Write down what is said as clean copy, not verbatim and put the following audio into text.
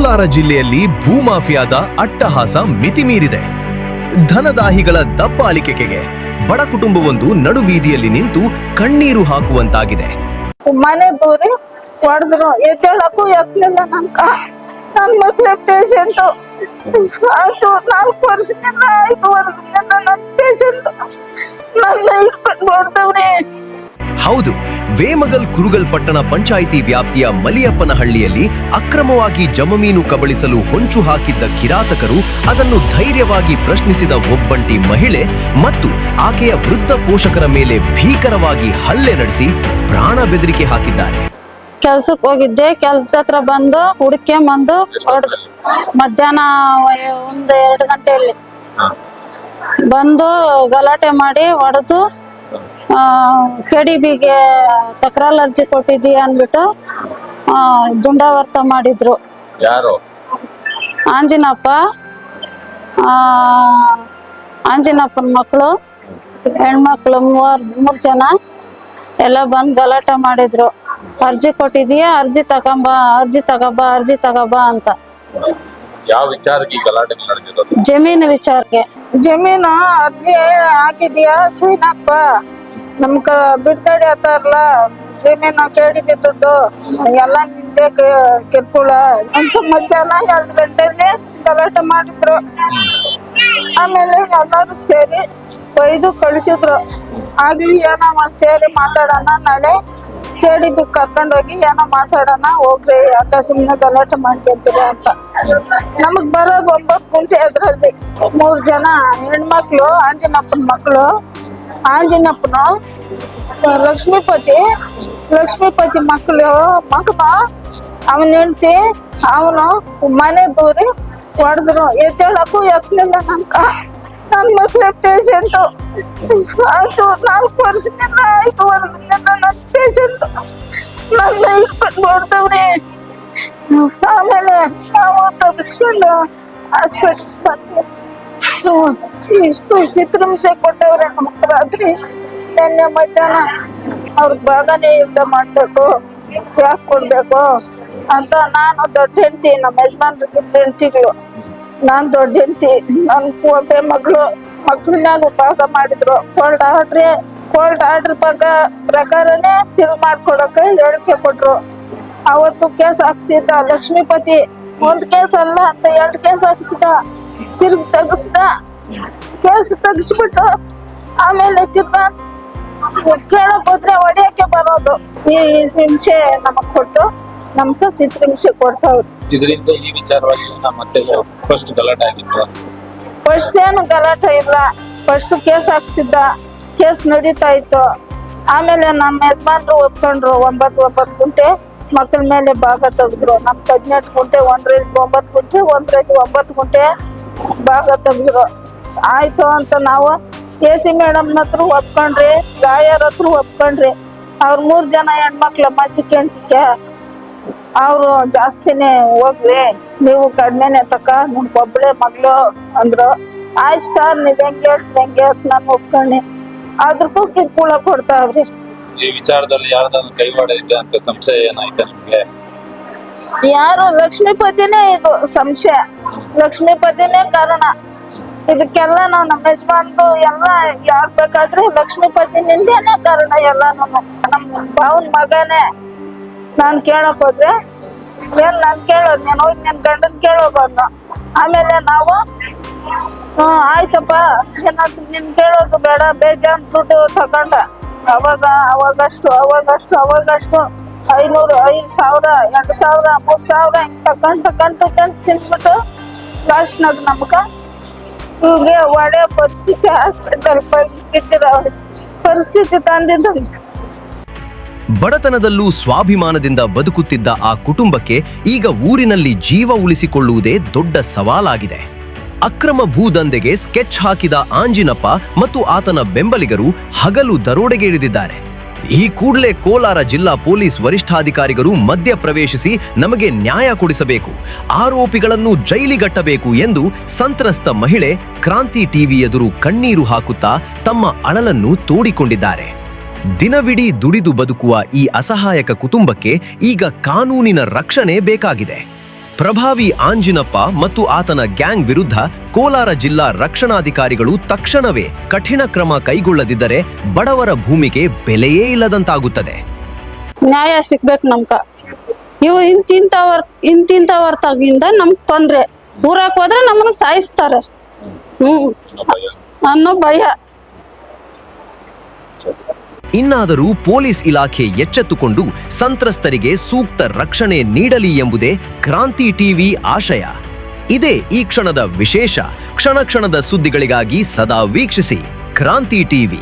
ಕೋಲಾರ ಜಿಲ್ಲೆಯಲ್ಲಿ ಭೂಮಾಫಿಯಾದ ಅಟ್ಟಹಾಸ ಮಿತಿಮೀರಿದೆ. ಧನದಾಹಿಗಳ ದಬ್ಬಾಳಿಕೆಗೆ ಬಡ ಕುಟುಂಬವೊಂದು ನಡುಬೀದಿಯಲ್ಲಿ ನಿಂತು ಕಣ್ಣೀರು ಹಾಕುವಂತಾಗಿದೆ. ಮನೆ ದೂರಿ ಹೊಡೆದ್ರು, ಎದ್ದೇಳಕ್ಕೂ ಎತ್ತಲಿಲ್ಲ. ನನ್ನ ಮೊದಲೇ ಪೇಷಂಟು ಆಯ್ತು, 4 ವರ್ಷದಿಂದ 5 ವರ್ಷದಿಂದ ನನ್ನ ಪೇಷಂಟ್ ನನ್ನ ಹಿಡ್ಕೊಂಡು ನೋಡ್ದವ್ರಿ. ಹೌದು, ವೇಮಗಲ್ ಕುರುಗಲ್ ಪಟ್ಟಣ ಪಂಚಾಯಿತಿ ವ್ಯಾಪ್ತಿಯ ಮಲಿಯಪ್ಪನಹಳ್ಳಿಯಲ್ಲಿ ಅಕ್ರಮವಾಗಿ ಜಮಮೀನು ಕಬಳಿಸಲು ಹೊಂಚು ಹಾಕಿದ್ದ ಕಿರಾತಕರು ಅದನ್ನು ಧೈರ್ಯವಾಗಿ ಪ್ರಶ್ನಿಸಿದ ಒಬ್ಬಂಟಿ ಮಹಿಳೆ ಮತ್ತು ಆಕೆಯ ವೃದ್ಧ ಪೋಷಕರ ಮೇಲೆ ಭೀಕರವಾಗಿ ಹಲ್ಲೆ ನಡೆಸಿ ಪ್ರಾಣ ಬೆದರಿಕೆ ಹಾಕಿದ್ದಾರೆ. ಕೆಲ್ಸಕ್ಕೆ ಹೋಗಿದ್ದೆ, ಕೆಲ್ಸದ ಹತ್ರ ಬಂದು ಹುಡುಕ್ಯಂಬಂದು ಹೊಡೆದು ಮಧ್ಯಾಹ್ನ 1-2 ಗಂಟೆಯಲ್ಲಿ ಬಂದು ಗಲಾಟೆ ಮಾಡಿ ಹೊಡೆದು KDBಗೆ ತಕರಾರು ಅರ್ಜಿ ಕೊಟ್ಟಿದ್ದೀಯ ಅಂದ್ಬಿಟ್ಟು ದುಂಡಾವರ್ತ ಮಾಡಿದ್ರು. ಯಾರು? ಆಂಜಿನಪ್ಪ, ಆಂಜಿನಪ್ಪನ ಮಕ್ಕಳು, ಹೆಣ್ಮಕ್ಳು 3 ಜನ ಎಲ್ಲ ಬಂದು ಗಲಾಟೆ ಮಾಡಿದ್ರು. ಅರ್ಜಿ ಕೊಟ್ಟಿದೀಯ, ಅರ್ಜಿ ತಗೋಬಾ ಅಂತ. ಯಾವ ವಿಚಾರಕ್ಕೆ ಗಲಾಟೆ ನಡೆದಿರೋದು? ಜಮೀನು ವಿಚಾರಕ್ಕೆ. ಜಮೀನು ಅರ್ಜಿ ಹಾಕಿದ್ಯಾ ಸೈನಪ್ಪ, ನಮ್ಗ ಬಿಡ್ಕಡೆ ಆತಾರಲ್ಲ ಜಮೀನು KDB ದುಡ್ಡು ಎಲ್ಲ ನಿಂದೆ ಕಿರ್ಕುಳ ಅಂತ ಮಧ್ಯಾಹ್ನ 2 ಗಂಟೆಯಲ್ಲಿ ಗಲಾಟೆ ಮಾಡಿದ್ರು. ಆಮೇಲೆ ಎಲ್ಲರೂ ಸೇರಿ ಒಯ್ದು ಕಳಿಸಿದ್ರು. ಆಗ್ಲಿ ಏನೋ ಒಂದ್ ಸೇರಿ ಮಾತಾಡೋಣ, ನಾಳೆ KDB ಕರ್ಕೊಂಡೋಗಿ ಏನೋ ಮಾತಾಡೋಣ, ಹೋಗ್ರಿ ಯಾಕೆ ಸುಮ್ಮನೆ ಗಲಾಟೆ ಮಾಡ್ಕೊಂತೀರ ಅಂತ. ನಮಗ್ ಬರೋದು 9 ಗುಂಟೆ. ಅದ್ರಲ್ಲಿ 3 ಜನ ಹೆಣ್ಮಕ್ಳು, ಆಂಜಿನಪ್ಪನ ಮಕ್ಕಳು. ಆಂಜಿನಪ್ಪನು ಲಕ್ಷ್ಮೀಪತಿ ಮಕ್ಕಳು ಮಗನು, ಅವನ ಹೆಂಡತಿ, ಅವನು ಮನೆ ದೂರಿ ಹೊಡೆದ್ರು, ಎದ್ದೇಳಕ್ಕೂ ಎತ್ತಲಿಲ್ಲ. ನನ್ನ ಮೊದಲೇ ಪೇಷಂಟು ಆಯ್ತು, 4 ವರ್ಷದಿಂದ 5 ವರ್ಷದಿಂದ ನನ್ನ ಪೇಷಂಟ್ ನನ್ನ ಹಿಡ್ಕೊಂಡು ನೋಡ್ದವ್ರಿ. ಆಮೇಲೆ ನಾವು ತಪ್ಪಿಸ್ಕೊಂಡು ಹಾಸ್ಪಿಟ್ಲ್ ಬಂದ್ವಿ. ಇಷ್ಟು ಚಿತ್ರಹಿಂಸೆ ಕೊಟ್ಟವ್ರೆ ನಮ್ಗೆ. ರಾತ್ರಿ ನಿನ್ನೆ ಮಧ್ಯಾಹ್ನ ಅವ್ರಿಗೆ ಭಾಗನೇ ಯುದ್ಧ ಮಾಡ್ಬೇಕು, ಯಾಕೆ ಕೊಡ್ಬೇಕು ಅಂತ. ನಾನು ದೊಡ್ಡ ಹೆಂಡತಿ, ನಮ್ಮ ಯಜಮಾನ್ರು 2 ಹೆಂಡತಿಗಳು, ನಾನು ದೊಡ್ಡ ಹೆಂಡತಿ, ನನ್ನ ಒಬ್ಬೆ ಮಕ್ಕಳನ್ನಾಗ ಭಾಗ ಮಾಡಿದ್ರು. ಕೋಲ್ಡ್ ಆರ್ಡ್ರ್ ಪ್ರಕಾರನೇ ಫಿಲ್ ಮಾಡ್ಕೊಡಕ್ಕೆ ಹೇಳಿಕೆ ಕೊಟ್ರು. ಅವತ್ತು ಕೇಸ್ ಹಾಕ್ಸಿದ್ದ ಲಕ್ಷ್ಮೀಪತಿ, 1 ಕೇಸ್ ಅಲ್ಲ ಅಂತ 2 ಕೇಸ್ ಹಾಕ್ಸಿದ. ತಿರ್ಗಿ ತೆಗಿಸ್ದ, ಕೇಸ್ ತೆಗಿಸ್ಬಿಟ್ಟು ಆಮೇಲೆ ತಿರ್ಗಾ ಕೇಳಕ್ ಹೋದ್ರೆ ಹೊಡೆಯಕ್ಕೆ ಬರೋದು. ಈ ಹಿಂಸೆ ನಮಗ್ ಕೊಟ್ಟು ನಮ್ಗೆ ಚಿತ್ರಹಿಂಸೆ ಕೊಡ್ತಾವ್ರಿ. ಇದರಿಂದ ಈ ವಿಚಾರವಾಗಿ ಮತ್ತೆ ಫಸ್ಟ್ ಗಲಾಟೆ ಆಗಿತ್ತು? ಫಸ್ಟ್ ಏನು ಗಲಾಟೆ ಇಲ್ಲ, ಫಸ್ಟ್ ಕೇಸ್ ಹಾಕ್ಸಿದ್ದ, ಕೇಸ್ ನಡೀತಾ ಇತ್ತು. ಆಮೇಲೆ ನಮ್ಮ ಯಜಮಾನ್ರು ಒಪ್ಕೊಂಡ್ರು, 9 ಗುಂಟೆ ಮಕ್ಕಳ ಮೇಲೆ ಭಾಗ ತೆಗೆದ್ರು. ನಮ್ಗೆ 18 ಗುಂಟೆ, 1 9 ಗುಂಟೆ, 1 9 ಗುಂಟೆ ಭಾಗ ತೆಗೆದ್ರು. ಆಯ್ತು ಅಂತ ನಾವು AC ಮೇಡಮ್ನ ಹತ್ರ ಒಪ್ಕೊಂಡ್ರಿ, ಲಾಯರ್ ಹತ್ರ ಒಪ್ಕೊಂಡ್ರಿ. ಅವ್ರ 3 ಜನ ಹೆಣ್ಮಕ್ಳಮ್ಮ, ಚಿಕ್ಕ ಅವರು ಜಾಸ್ತಿನೇ ಹೋಗ್ಲಿ, ನೀವು ಕಡಿಮೆನೆ ತಕ್ಕ, ನಿಮ್ಗೆ ಒಬ್ಬಳೆ ಮಗಳು ಅಂದ್ರು. ಆಯ್ತು ಸರ್, ನೀವ್ ಹೆಂಗೆ ನಾನು ಒಪ್ಕೊಂಡಿ. ಅದಕ್ಕೂ ಕಿರ್ಕುಳ ಕೊಡ್ತಾವ್ರಿ. ಈ ವಿಚಾರದಲ್ಲಿ ಯಾರ್ದಾದ್ರು ಕೈವಾಡ ಇದೆ ಅಂತ ಸಂಶಯ ಏನಾಯ್ತಾ ನಿಮ್ಗೆ? ಯಾರು? ಲಕ್ಷ್ಮೀಪತಿನೇ ಇದು ಸಂಶಯ, ಲಕ್ಷ್ಮೀಪತಿನೇ ಕಾರಣ ಇದಕ್ಕೆಲ್ಲ. ನಾವು ನಮ್ಮ ಯಜಮಾನ್ದು ಎಲ್ಲ ಆಗ್ಬೇಕಾದ್ರೆ ಲಕ್ಷ್ಮೀಪತಿನಿಂದೇನೆ ಕಾರಣ ಎಲ್ಲ. ನಮ್ಮ ಭಾವನ್ ಮಗನೇ. ನಾನ್ ಕೇಳಕ್ ಹೋದ್ರೆ ಏನ್ ನಾನ್ ಕೇಳೋದ್, ನೀನ್ ಹೋಗಿ ನಿನ್ ಗಂಡನ್ ಕೇಳೋಬಂದು. ಆಮೇಲೆ ನಾವು ಆಯ್ತಪ್ಪ, ಏನಂತ ನಿನ್ ಕೇಳೋದು ಬೇಡ, ಬೇಜಾನ್ ದುಡ್ಡು ತಗೊಂಡ. ಅವಾಗಷ್ಟು 500, 5,000, 2,000, 3,000 ಹಿಂಗ್ ತಕೊಂಡ್ ತಿನ್ಬಿಟ್ಟು ಲಾಸ್ಟ್ನಾಗ ನಮ್ಗ ಇವ್ರಿಗೆ ಒಳ್ಳೆ ಪರಿಸ್ಥಿತಿ, ಹಾಸ್ಪಿಟಲ್ ಬಿದ್ದಿರೋ ಪರಿಸ್ಥಿತಿ ತಂದಿದ್ದ. ಬಡತನದಲ್ಲೂ ಸ್ವಾಭಿಮಾನದಿಂದ ಬದುಕುತ್ತಿದ್ದ ಆ ಕುಟುಂಬಕ್ಕೆ ಈಗ ಊರಿನಲ್ಲಿ ಜೀವ ಉಳಿಸಿಕೊಳ್ಳುವುದೇ ದೊಡ್ಡ ಸವಾಲಾಗಿದೆ. ಅಕ್ರಮ ಭೂದಂಧೆಗೆ ಸ್ಕೆಚ್ ಹಾಕಿದ ಆಂಜಿನಪ್ಪ ಮತ್ತು ಆತನ ಬೆಂಬಲಿಗರು ಹಗಲು ದರೋಡೆಗಿಳಿದಿದ್ದಾರೆ. ಈ ಕೂಡಲೇ ಕೋಲಾರ ಜಿಲ್ಲಾ ಪೊಲೀಸ್ ವರಿಷ್ಠಾಧಿಕಾರಿಗಳು ಮಧ್ಯ ಪ್ರವೇಶಿಸಿ ನಮಗೆ ನ್ಯಾಯ ಕೊಡಿಸಬೇಕು, ಆರೋಪಿಗಳನ್ನು ಜೈಲಿಗಟ್ಟಬೇಕು ಎಂದು ಸಂತ್ರಸ್ತ ಮಹಿಳೆ ಕ್ರಾಂತಿ ಟಿವಿ ಎದುರು ಕಣ್ಣೀರು ಹಾಕುತ್ತಾ ತಮ್ಮ ಅಳಲನ್ನು ತೋಡಿಕೊಂಡಿದ್ದಾರೆ. ದಿನವಿಡೀ ದುಡಿದು ಬದುಕುವ ಈ ಅಸಹಾಯಕ ಕುಟುಂಬಕ್ಕೆ ಈಗ ಕಾನೂನಿನ ರಕ್ಷಣೆ ಬೇಕಾಗಿದೆ. ಪ್ರಭಾವಿ ಆಂಜಿನಪ್ಪ ಮತ್ತು ಆತನ ಗ್ಯಾಂಗ್ ವಿರುದ್ಧ ಕೋಲಾರ ಜಿಲ್ಲಾ ರಕ್ಷಣಾಧಿಕಾರಿಗಳು ತಕ್ಷಣವೇ ಕಠಿಣ ಕ್ರಮ ಕೈಗೊಳ್ಳದಿದ್ದರೆ ಬಡವರ ಭೂಮಿಗೆ ಬೆಲೆಯೇ ಇಲ್ಲದಂತಾಗುತ್ತದೆ. ನ್ಯಾಯ ಸಿಗ್ಬೇಕು ನಮ್ಗ. ಇವು ಇಂತಿಂತವರ್ತಾಗಿಂದ ನಮ್ಗೆ ತೊಂದ್ರೆ. ಊರಾಕ್ ಹೋದ್ರೆ ನಮ್ಮನ್ನ ಸಾಯಿಸ್ತಾರೆ ಅನ್ನೋ ಭಯ. ಇನ್ನಾದರೂ ಪೊಲೀಸ್ ಇಲಾಖೆ ಎಚ್ಚೆತ್ತುಕೊಂಡು ಸಂತ್ರಸ್ತರಿಗೆ ಸೂಕ್ತ ರಕ್ಷಣೆ ನೀಡಲಿ ಎಂಬುದೇ ಕ್ರಾಂತಿ ಟಿವಿ ಆಶಯ. ಇದೇ ಈ ಕ್ಷಣದ ವಿಶೇಷ. ಕ್ಷಣ ಕ್ಷಣದ ಸುದ್ದಿಗಳಿಗಾಗಿ ಸದಾ ವೀಕ್ಷಿಸಿ ಕ್ರಾಂತಿ ಟಿವಿ.